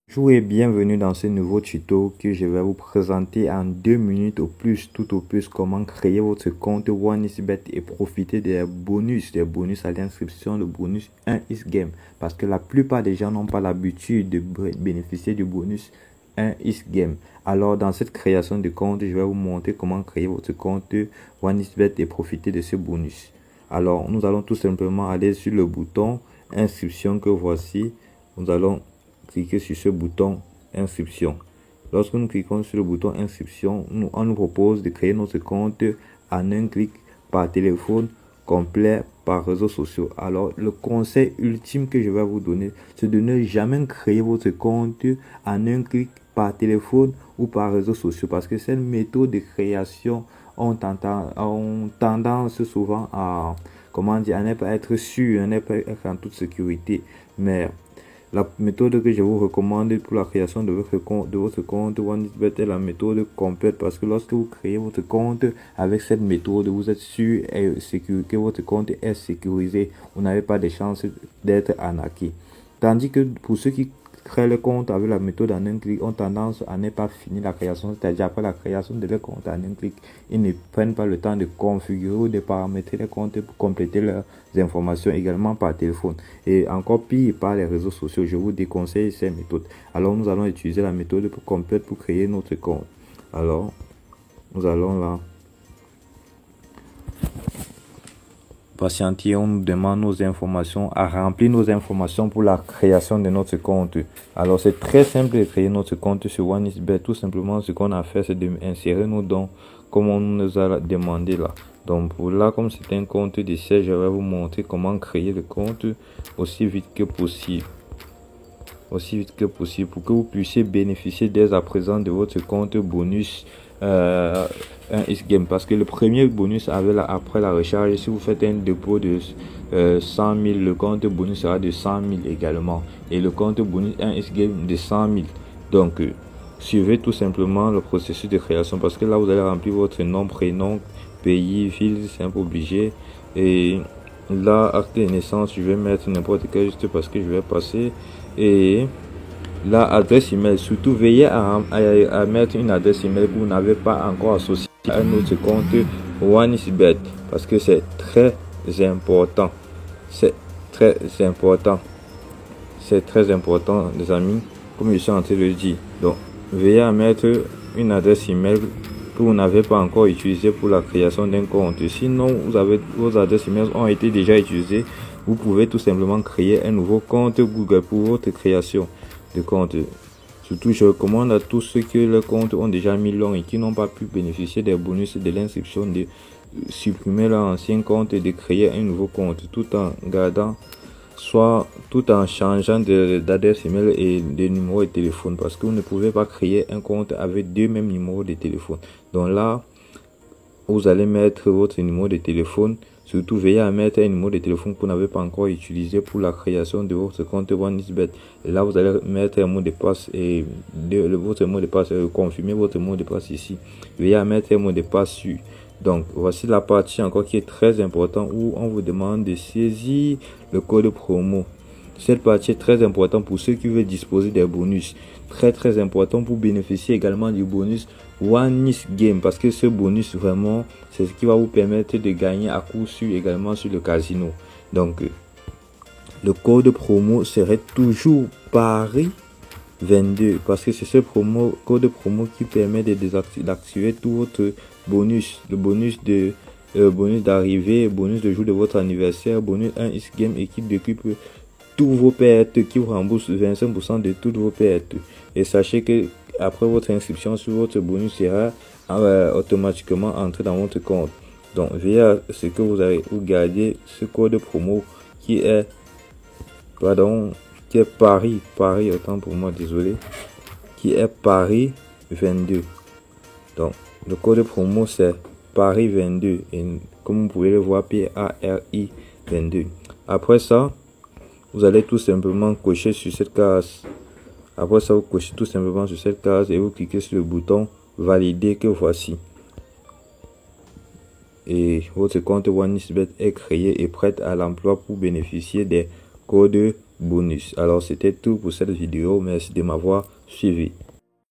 Bonjour et bienvenue dans ce nouveau tuto que je vais vous présenter en 2 minutes au plus, tout au plus, comment créer votre compte OneXBet et profiter des bonus à l'inscription, le bonus 1xGame. Parce que la plupart des gens n'ont pas l'habitude de bénéficier du bonus 1xGame. Alors dans cette création de compte, je vais vous montrer comment créer votre compte OneXBet et profiter de ce bonus. Alors nous allons tout simplement aller sur le bouton inscription que voici. Nous allons cliquer sur ce bouton inscription. Lorsque nous cliquons sur le bouton inscription, on nous propose de créer notre compte en un clic par téléphone, complet par réseaux sociaux. Alors le conseil ultime que je vais vous donner, c'est de ne jamais créer votre compte en un clic par téléphone ou par réseaux sociaux, parce que cette méthode de création ont tendance souvent à ne pas être sûr, à ne pas être en toute sécurité. Mais la méthode que je vous recommande pour la création de votre compte OneXBet est la méthode complète, parce que lorsque vous créez votre compte avec cette méthode, vous êtes sûr et sûr que votre compte est sécurisé. Vous n'avez pas de chance d'être arnaqué. Tandis que pour ceux qui créent le compte avec la méthode en un clic ont tendance à ne pas finir la création, c'est-à-dire après la création de leur compte en un clic, ils ne prennent pas le temps de configurer ou de paramétrer les comptes pour compléter leurs informations également par téléphone et encore pire par les réseaux sociaux. Je vous déconseille ces méthodes. Alors nous allons utiliser la méthode complète pour créer notre compte. Alors nous allons là. Patienter, on nous demande nos informations, à remplir nos informations pour la création de notre compte. Alors c'est très simple de créer notre compte sur OneXBet. Tout simplement, ce qu'on a fait, c'est d'insérer nos dons comme on nous a demandé là. Donc pour là, comme c'est un compte d'essai, je vais vous montrer comment créer le compte aussi vite que possible. Pour que vous puissiez bénéficier dès à présent de votre compte bonus 1xGame, parce que le premier bonus après la recharge, si vous faites un dépôt de 100 000, le compte bonus sera de 100 000 également, et le compte bonus 1xGame de 100 000. Donc suivez tout simplement le processus de création, parce que là vous allez remplir votre nom, prénom, pays, ville, c'est un peu obligé. Et là, acte de naissance, je vais mettre n'importe quel juste parce que je vais passer. Et la adresse email, surtout veillez à mettre une adresse email que vous n'avez pas encore associée à un autre compte OneXBet, parce que c'est très important. C'est très important, les amis, comme je suis en train de le dire. Donc veillez à mettre une adresse email que vous n'avez pas encore utilisée pour la création d'un compte. Sinon vos adresses email ont été déjà utilisées. Vous pouvez tout simplement créer un nouveau compte Google pour votre création de compte. Surtout, je recommande à tous ceux que leurs comptes ont déjà mis long et qui n'ont pas pu bénéficier des bonus de l'inscription de supprimer leur ancien compte et de créer un nouveau compte, tout en changeant d'adresse email et de numéro de téléphone, parce que vous ne pouvez pas créer un compte avec deux mêmes numéros de téléphone. Donc là, vous allez mettre votre numéro de téléphone. Surtout, veillez à mettre un numéro de téléphone que vous n'avez pas encore utilisé pour la création de votre compte OneXBet. Et là, vous allez mettre un mot de passe et votre mot de passe, confirmer votre mot de passe ici. Veillez à mettre un mot de passe sûr. Donc, voici la partie encore qui est très importante où on vous demande de saisir le code promo. Cette partie est très importante pour ceux qui veulent disposer des bonus. Très important pour bénéficier également du bonus OneXGame, parce que ce bonus vraiment c'est ce qui va vous permettre de gagner à coup sûr également sur le casino. Donc le code promo serait toujours Paris 22, parce que c'est ce code promo qui permet d'activer tout votre bonus, le bonus de bonus d'arrivée, bonus de jour de votre anniversaire, bonus 1xGame, équipe d'équipe, tous vos pertes, qui vous rembourse 25% de toutes vos pertes. Et sachez que après votre inscription sur votre bonus sera automatiquement entré dans votre compte. Donc veillez à ce que vous gardez ce code promo qui est Paris, autant pour moi, désolé, qui est Paris 22. Donc le code promo c'est Paris 22, et comme vous pouvez le voir, PARI 22. Après ça, vous allez tout simplement cocher sur cette case. Après ça, vous cochez tout simplement sur cette case et vous cliquez sur le bouton valider que voici. Et votre compte OneXBet est créé et prêt à l'emploi pour bénéficier des codes bonus. Alors c'était tout pour cette vidéo. Merci de m'avoir suivi.